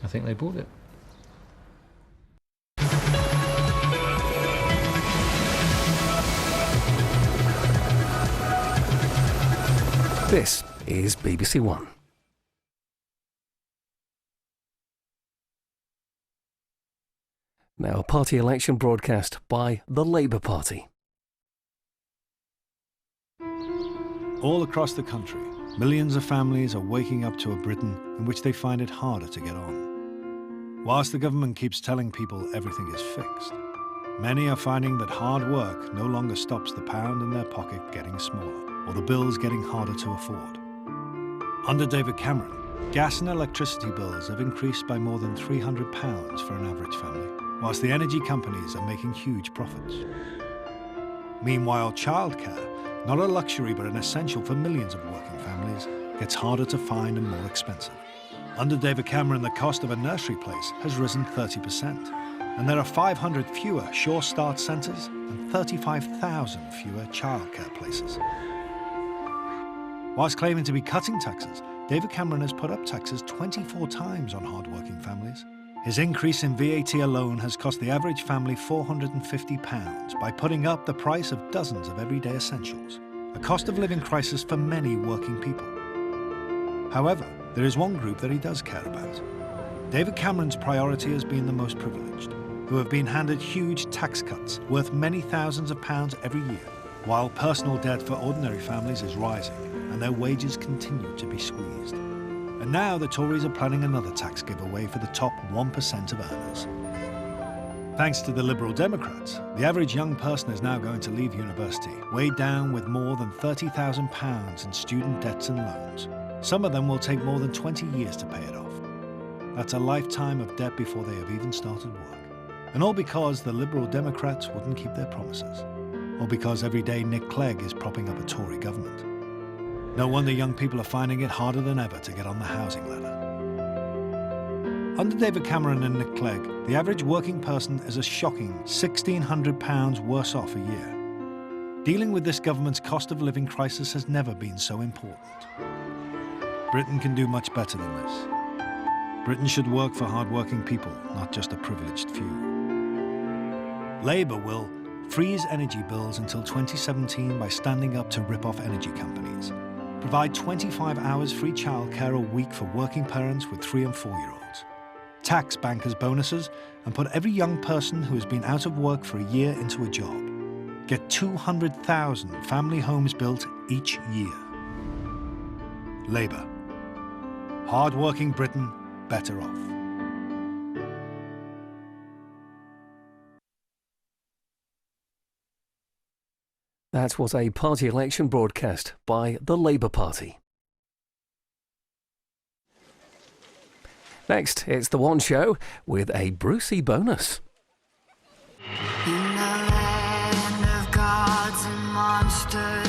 I think they bought it. This is BBC One. Now, a party election broadcast by the Labour Party. All across the country, millions of families are waking up to a Britain in which they find it harder to get on. Whilst the government keeps telling people everything is fixed, many are finding that hard work no longer stops the pound in their pocket getting smaller, or the bills getting harder to afford. Under David Cameron, gas and electricity bills have increased by more than £300 for an average family, whilst the energy companies are making huge profits. Meanwhile, childcare, not a luxury but an essential for millions of working families, gets harder to find and more expensive. Under David Cameron, the cost of a nursery place has risen 30%, and there are 500 fewer Sure Start centres and 35,000 fewer childcare places. Whilst claiming to be cutting taxes, David Cameron has put up taxes 24 times on hard-working families. His increase in VAT alone has cost the average family £450 by putting up the price of dozens of everyday essentials, a cost of living crisis for many working people. However, there is one group that he does care about. David Cameron's priority has been the most privileged, who have been handed huge tax cuts worth many thousands of pounds every year, while personal debt for ordinary families is rising and their wages continue to be squeezed. And now the Tories are planning another tax giveaway for the top 1% of earners. Thanks to the Liberal Democrats, the average young person is now going to leave university weighed down with more than £30,000 in student debts and loans. Some of them will take more than 20 years to pay it off. That's a lifetime of debt before they have even started work. And all because the Liberal Democrats wouldn't keep their promises. Or because every day Nick Clegg is propping up a Tory government. No wonder young people are finding it harder than ever to get on the housing ladder. Under David Cameron and Nick Clegg, the average working person is a shocking £1,600 worse off a year. Dealing with this government's cost of living crisis has never been so important. Britain can do much better than this. Britain should work for hard-working people, not just a privileged few. Labour will freeze energy bills until 2017 by standing up to rip-off energy companies. Provide 25 hours free childcare a week for working parents with 3- and 4-year-olds. Tax bankers' bonuses and put every young person who has been out of work for a year into a job. Get 200,000 family homes built each year. Labour. Hard-working Britain better off. That was a party election broadcast by the Labour Party. Next, it's The One Show with a Brucey bonus. In the land of gods and monsters,